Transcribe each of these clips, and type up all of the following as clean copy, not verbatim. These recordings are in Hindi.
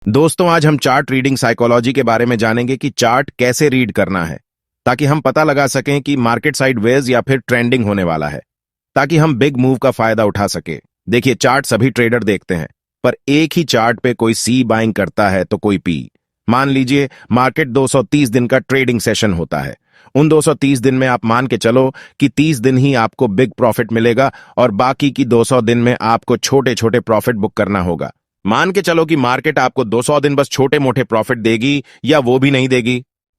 दोस्तों, आज हम चार्ट रीडिंग साइकोलॉजी के बारे में जानेंगे कि चार्ट कैसे रीड करना है ताकि हम पता लगा सकें कि मार्केट साइडवेज या फिर ट्रेंडिंग होने वाला है, ताकि हम बिग मूव का फायदा उठा सके। देखिए, चार्ट सभी ट्रेडर देखते हैं, पर एक ही चार्ट पे कोई सी बाइंग करता है तो कोई पी। मान लीजिए मार्केट 230 दिन का ट्रेडिंग सेशन होता है। उन 230 दिन में आप मान के चलो कि 30 दिन ही आपको बिग प्रॉफिट मिलेगा और बाकी की 200 दिन में आपको छोटे छोटे प्रॉफिट बुक करना होगा। मान के चलो कि मार्केट आपको 200 दिन बस छोटे मोटे प्रॉफिट देगी या वो भी नहीं देगी।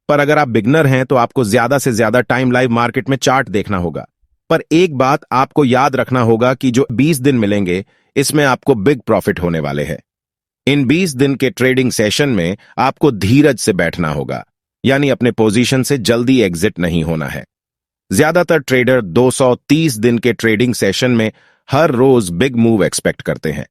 पर अगर आप बिगनर हैं तो आपको ज्यादा से ज्यादा टाइम लाइव मार्केट में चार्ट देखना होगा। पर एक बात आपको याद रखना होगा कि जो 20 दिन मिलेंगे इसमें आपको बिग प्रॉफिट होने वाले हैं। इन 20 दिन के ट्रेडिंग सेशन में आपको धीरज से बैठना होगा, यानी अपने पोजीशन से जल्दी एग्जिट नहीं होना है। ज्यादातर ट्रेडर 230 दिन के ट्रेडिंग सेशन में हर रोज बिग मूव एक्सपेक्ट करते हैं,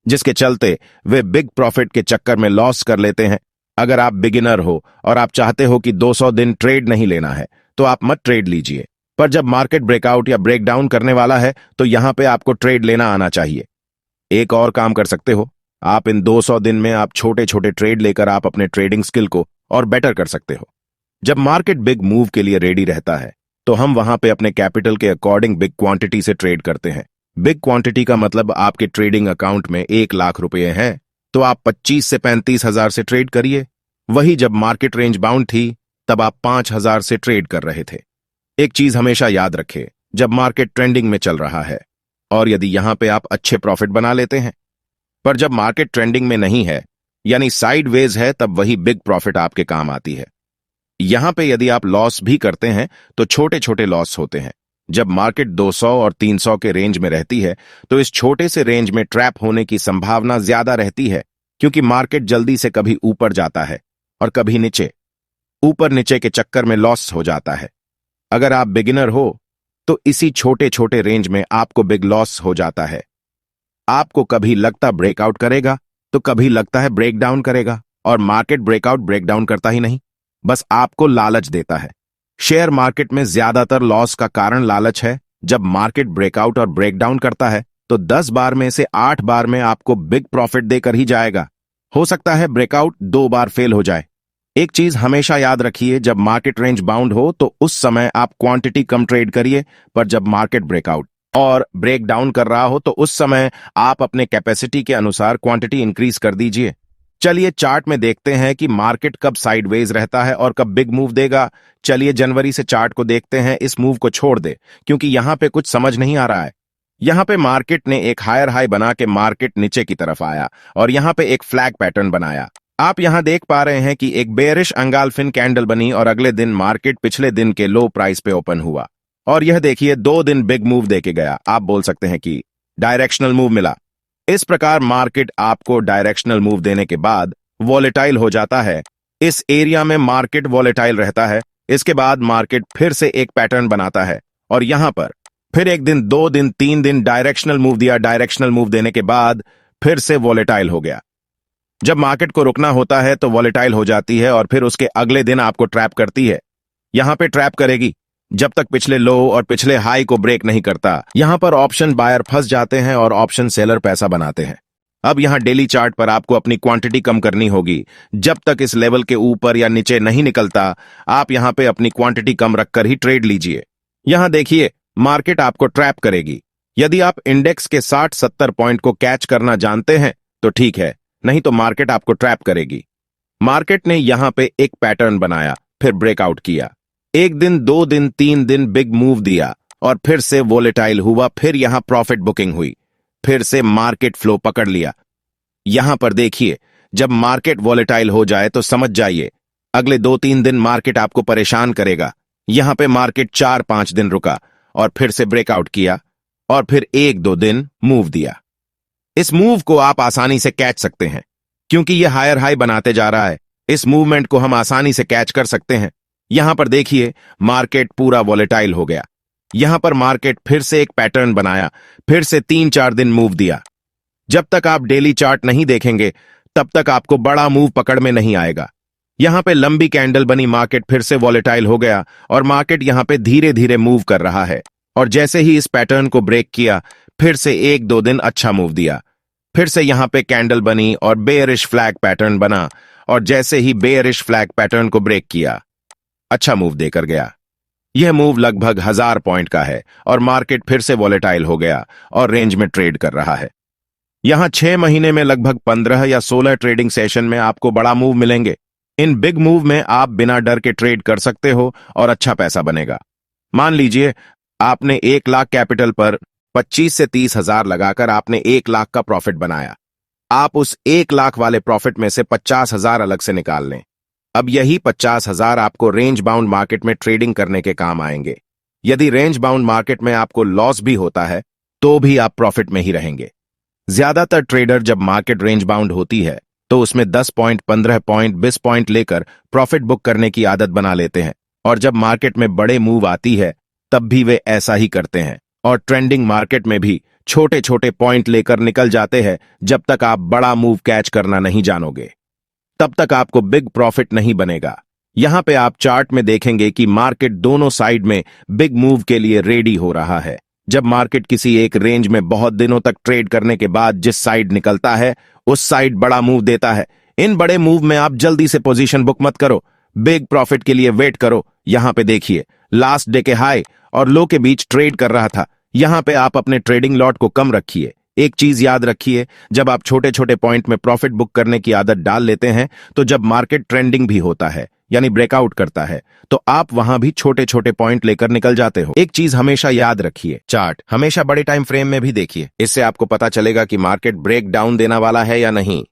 जिसके चलते वे बिग प्रॉफिट के चक्कर में लॉस कर लेते हैं। अगर आप बिगिनर हो और आप चाहते हो कि 200 दिन ट्रेड नहीं लेना है तो आप मत ट्रेड लीजिए। पर जब मार्केट ब्रेकआउट या ब्रेकडाउन करने वाला है तो यहां पे आपको ट्रेड लेना आना चाहिए। एक और काम कर सकते हो, आप इन 200 दिन में आप छोटे छोटे ट्रेड लेकर आप अपने ट्रेडिंग स्किल को और बेटर कर सकते हो। जब मार्केट बिग मूव के लिए रेडी रहता है तो हम वहां पे अपने कैपिटल के अकॉर्डिंग बिग क्वांटिटी से ट्रेड करते हैं। बिग क्वांटिटी का मतलब आपके ट्रेडिंग अकाउंट में 1 लाख रुपए हैं तो आप 25 से 35 हजार से ट्रेड करिए। वही जब मार्केट रेंज बाउंड थी तब आप 5 हजार से ट्रेड कर रहे थे। एक चीज हमेशा याद रखें, जब मार्केट ट्रेंडिंग में चल रहा है और यदि यहां पे आप अच्छे प्रॉफिट बना लेते हैं, पर जब मार्केट ट्रेंडिंग में नहीं है यानी साइडवेज है, तब वही बिग प्रॉफिट आपके काम आती है। यहां पे यदि आप लॉस भी करते हैं तो छोटे छोटे लॉस होते हैं। जब मार्केट 200 और 300 के रेंज में रहती है तो इस छोटे से रेंज में ट्रैप होने की संभावना ज्यादा रहती है, क्योंकि मार्केट जल्दी से कभी ऊपर जाता है और कभी नीचे। ऊपर नीचे के चक्कर में लॉस हो जाता है। अगर आप बिगिनर हो तो इसी छोटे छोटे रेंज में आपको बिग लॉस हो जाता है। आपको कभी लगता ब्रेकआउट करेगा तो कभी लगता है ब्रेकडाउन करेगा, और मार्केट ब्रेकआउट ब्रेकडाउन करता ही नहीं, बस आपको लालच देता है। शेयर मार्केट में ज्यादातर लॉस का कारण लालच है। जब मार्केट ब्रेकआउट और ब्रेकडाउन करता है तो 10 बार में से 8 बार में आपको बिग प्रॉफिट देकर ही जाएगा। हो सकता है ब्रेकआउट 2 बार फेल हो जाए। एक चीज हमेशा याद रखिए, जब मार्केट रेंज बाउंड हो तो उस समय आप क्वांटिटी कम ट्रेड करिए, पर जब मार्केट ब्रेकआउट और ब्रेक डाउन कर रहा हो तो उस समय आप अपने कैपेसिटी के अनुसार क्वांटिटी इंक्रीज कर दीजिए। चलिए चार्ट में देखते हैं कि मार्केट कब साइडवेज रहता है और कब बिग मूव देगा। चलिए जनवरी से चार्ट को देखते हैं। इस मूव को छोड़ दे, क्योंकि यहां पे कुछ समझ नहीं आ रहा है। यहां पे मार्केट ने एक हायर हाई बना के मार्केट नीचे की तरफ आया और यहां पे एक फ्लैग पैटर्न बनाया। आप यहां देख पा रहे हैं कि एक बेयरिश अंगाल्फिन कैंडल बनी और अगले दिन मार्केट पिछले दिन के लो प्राइस पे ओपन हुआ और यह देखिए 2 दिन बिग मूव देके गया। आप बोल सकते हैं कि डायरेक्शनल मूव मिला। इस प्रकार मार्केट आपको डायरेक्शनल मूव देने के बाद वॉलेटाइल हो जाता है। इस एरिया में मार्केट वॉलेटाइल रहता है। इसके बाद मार्केट फिर से एक पैटर्न बनाता है और यहां पर फिर 1 दिन, 2 दिन, 3 दिन डायरेक्शनल मूव दिया। डायरेक्शनल मूव देने के बाद फिर से वॉलेटाइल हो गया। जब मार्केट को रुकना होता है तो वॉलेटाइल हो जाती है और फिर उसके अगले दिन आपको ट्रैप करती है। यहां पे ट्रैप करेगी जब तक पिछले लो और पिछले हाई को ब्रेक नहीं करता। यहां पर ऑप्शन बायर फंस जाते हैं और ऑप्शन सेलर पैसा बनाते हैं। अब यहां डेली चार्ट पर आपको अपनी क्वांटिटी कम करनी होगी। जब तक इस लेवल के ऊपर या नीचे नहीं निकलता, आप यहां पे अपनी क्वांटिटी कम रखकर ही ट्रेड लीजिए। यहां देखिए मार्केट आपको ट्रैप करेगी। यदि आप इंडेक्स के 60-70 पॉइंट को कैच करना जानते हैं तो ठीक है, नहीं तो मार्केट आपको ट्रैप करेगी। मार्केट ने यहां पे एक पैटर्न बनाया, फिर ब्रेकआउट किया। 1 दिन, 2 दिन, 3 दिन बिग मूव दिया और फिर से वोलेटाइल हुआ। फिर यहां प्रॉफिट बुकिंग हुई, फिर से मार्केट फ्लो पकड़ लिया। यहां पर देखिए, जब मार्केट वोलेटाइल हो जाए तो समझ जाइए अगले 2-3 दिन मार्केट आपको परेशान करेगा। यहां पे मार्केट 4-5 दिन रुका और फिर से ब्रेकआउट किया और फिर 1-2 दिन मूव दिया। इस मूव को आप आसानी से कैच सकते हैं क्योंकि यह हायर हाई बनाते जा रहा है। इस मूवमेंट को हम आसानी से कैच कर सकते हैं। यहां पर देखिए मार्केट पूरा वॉलेटाइल हो गया। यहां पर मार्केट फिर से एक पैटर्न बनाया, फिर से 3-4 दिन मूव दिया। जब तक आप डेली चार्ट नहीं देखेंगे तब तक आपको बड़ा मूव पकड़ में नहीं आएगा। यहां पे लंबी कैंडल बनी, मार्केट फिर से वॉलेटाइल हो गया और मार्केट यहां पे धीरे धीरे मूव कर रहा है और जैसे ही इस पैटर्न को ब्रेक किया फिर से 1-2 दिन अच्छा मूव दिया। फिर से यहां पे कैंडल बनी और बेयरिश फ्लैग पैटर्न बना, और जैसे ही बेयरिश फ्लैग पैटर्न को ब्रेक किया, अच्छा मूव देकर गया। यह मूव लगभग 1000 पॉइंट का है और मार्केट फिर से वॉलेटाइल हो गया और रेंज में ट्रेड कर रहा है। यहां 6 महीने में लगभग 15 या 16 ट्रेडिंग सेशन में आपको बड़ा मूव मिलेंगे। इन बिग मूव में आप बिना डर के ट्रेड कर सकते हो और अच्छा पैसा बनेगा। मान लीजिए आपने 1 लाख कैपिटल पर 25 से 30 हजार लगाकर आपने 1 लाख का प्रॉफिट बनाया। आप उस 1 लाख वाले प्रॉफिट में से 50 हजार अलग से निकाल लें। अब यही 50 हजार आपको रेंज बाउंड मार्केट में ट्रेडिंग करने के काम आएंगे। यदि रेंज बाउंड मार्केट में आपको लॉस भी होता है तो भी आप प्रॉफिट में ही रहेंगे। ज्यादातर ट्रेडर जब मार्केट रेंज बाउंड होती है तो उसमें 10 पॉइंट, 15 पॉइंट, 20 पॉइंट लेकर प्रॉफिट बुक करने की आदत बना लेते हैं, और जब मार्केट में बड़े मूव आती है तब भी वे ऐसा ही करते हैं, और ट्रेंडिंग मार्केट में भी छोटे छोटे पॉइंट लेकर निकल जाते हैं। जब तक आप बड़ा मूव कैच करना नहीं जानोगे तब तक आपको बिग प्रॉफिट नहीं बनेगा। यहां पे आप चार्ट में देखेंगे कि मार्केट दोनों साइड में बिग मूव के लिए रेडी हो रहा है। जब मार्केट किसी एक रेंज में बहुत दिनों तक ट्रेड करने के बाद जिस साइड निकलता है उस साइड बड़ा मूव देता है। इन बड़े मूव में आप जल्दी से पोजीशन बुक मत करो, बिग प्रॉफिट के लिए वेट करो। यहां पे देखिए लास्ट डे के हाई और लो के बीच ट्रेड कर रहा था। यहां पे आप अपने ट्रेडिंग लॉट को कम रखिए। एक चीज याद रखिए, जब आप छोटे छोटे पॉइंट में प्रॉफिट बुक करने की आदत डाल लेते हैं तो जब मार्केट ट्रेंडिंग भी होता है यानी ब्रेकआउट करता है तो आप वहां भी छोटे छोटे पॉइंट लेकर निकल जाते हो। एक चीज हमेशा याद रखिए, चार्ट हमेशा बड़े टाइम फ्रेम में भी देखिए। इससे आपको पता चलेगा कि मार्केट ब्रेक डाउन देने वाला है या नहीं।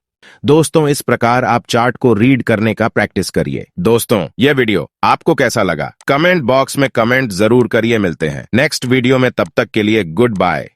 दोस्तों, इस प्रकार आप चार्ट को रीड करने का प्रैक्टिस करिए। दोस्तों, यह वीडियो आपको कैसा लगा कमेंट बॉक्स में कमेंट जरूर करिए। मिलते हैं नेक्स्ट वीडियो में, तब तक के लिए गुड बाय।